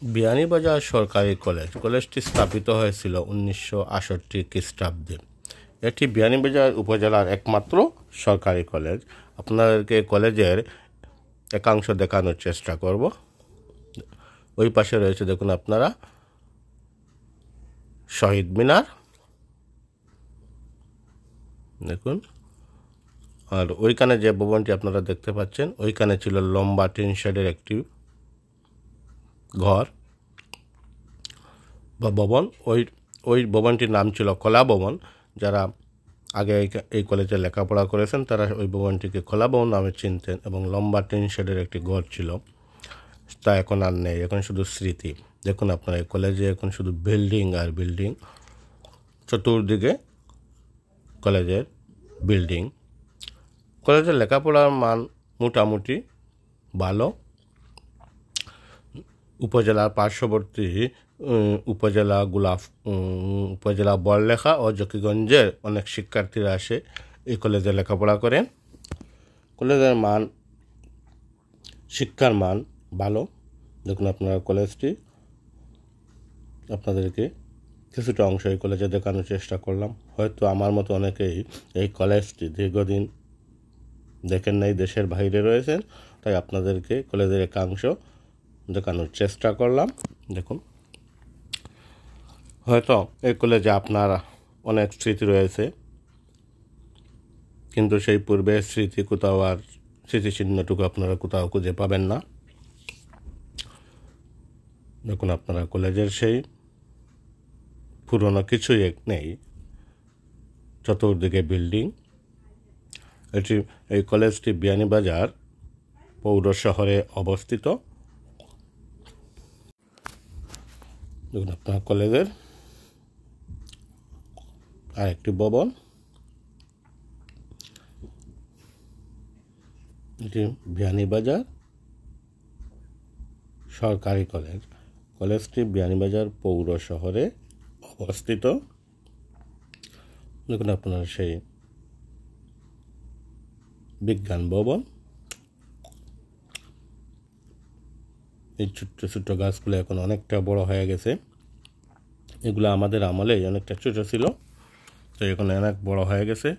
বিয়ানীবাজার সরকারি কলেজ। কলেজটি স্থাপিত হয়েছিল 1968 খ্রিস্টাব্দে। এটি বিয়ানীবাজার উপজেলার একমাত্র সরকারি কলেজ। আপনাদেরকে কলেজের একাংশ দেখানোর চেষ্টা করব। ওই পাশে রয়েছে দেখুন আপনারা শহীদ মিনার দেখুন, আর ওইখানে যে ভবনটি আপনারা দেখতে পাচ্ছেন ওইখানে ছিল লম্বা টিন শেডের একটি ঘর বা ভবন। ওই ভবনটির নাম ছিল কলা ভবন। যারা আগে এই কলেজে লেখাপড়া করেছেন তারা ওই ভবনটিকে কলা ভবন নামে চিনতেন, এবং লম্বা টিন শেডের একটি ঘর ছিল, তা এখন আর নেই, এখন শুধু স্মৃতি। দেখুন আপনারা এই কলেজে এখন শুধু বিল্ডিং আর বিল্ডিং, চতুর্দিকে কলেজের বিল্ডিং। কলেজের লেখাপড়ার মান মোটামুটি ভালো। উপজেলার পার্শ্ববর্তী উপজেলা বড়লেখা ও জকিগঞ্জের অনেক শিক্ষার্থীরা আসে এই কলেজে লেখাপড়া করেন। কলেজের মান, শিক্ষার মান ভালো। দেখুন আপনারা কলেজটি, আপনাদেরকে কিছুটা অংশ এই কলেজে দেখানোর চেষ্টা করলাম। হয়তো আমার মতো অনেকেই এই কলেজটি দীর্ঘদিন দেখেন নাই, দেশের বাইরে রয়েছেন, তাই আপনাদেরকে কলেজের একাংশ দেখানোর চেষ্টা করলাম। দেখুন, হয়তো এই কলেজে আপনার অনেক স্মৃতি রয়েছে, কিন্তু সেই পূর্বের স্মৃতি কোথাও আর স্মৃতিচিহ্নটুকু আপনারা কোথাও খুঁজে পাবেন না। দেখুন আপনারা কলেজের সেই পুরনো কিছুই নেই, চতুর্দিকে বিল্ডিং। এই কলেজটি বিয়ানীবাজার পৌর শহরে অবস্থিত। দেখুন আপনার কলেজের আরেকটি ভবন, এটি বিয়ানীবাজার সরকারি কলেজ। কলেজটি বিয়ানীবাজার পৌর শহরে অবস্থিত। দেখুন আপনার সেই বিজ্ঞান ভবন। এই ছোট্ট ছোট্ট গাছগুলো এখন অনেকটা বড় হয়ে গেছে। এগুলো আমাদের আমলেই অনেকটা ছোটো ছিল, তো এখন অনেক বড় হয়ে গেছে।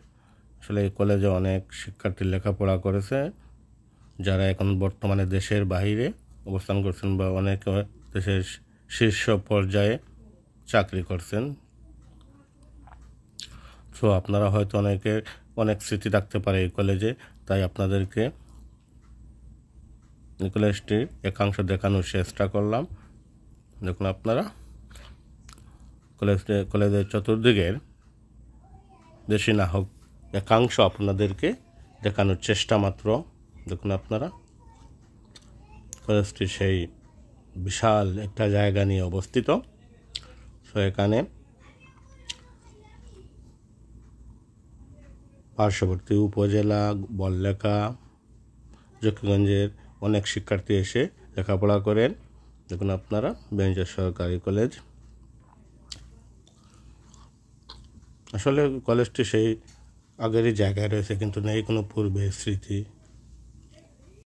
আসলে এই কলেজে অনেক শিক্ষার্থী লেখাপড়া করেছে, যারা এখন বর্তমানে দেশের বাইরে অবস্থান করছেন বা অনেক দেশের শীর্ষ পর্যায়ে চাকরি করছেন। তো আপনারা হয়তো অনেক স্মৃতি থাকতে পারে এই কলেজে, তাই আপনাদেরকে এই কলেজটির একাংশ দেখানোর চেষ্টা করলাম। দেখুন আপনারা কলেজের চতুর্দিকের দেশি না হোক একাংশ আপনাদেরকে দেখানোর চেষ্টা মাত্র। দেখুন আপনারা কলেজটি সেই বিশাল একটা জায়গা নিয়ে অবস্থিত। তো এখানে পার্শ্ববর্তী উপজেলা বড়লেখা, জকিগঞ্জের অনেক শিক্ষার্থী এসে লেখাপড়া করেন। দেখুন আপনারা বিয়ানীবাজার সরকারি কলেজ। আসলে কলেজটি সেই আগেরই জায়গায় রয়েছে, কিন্তু নেই কোনো পূর্বের স্মৃতি।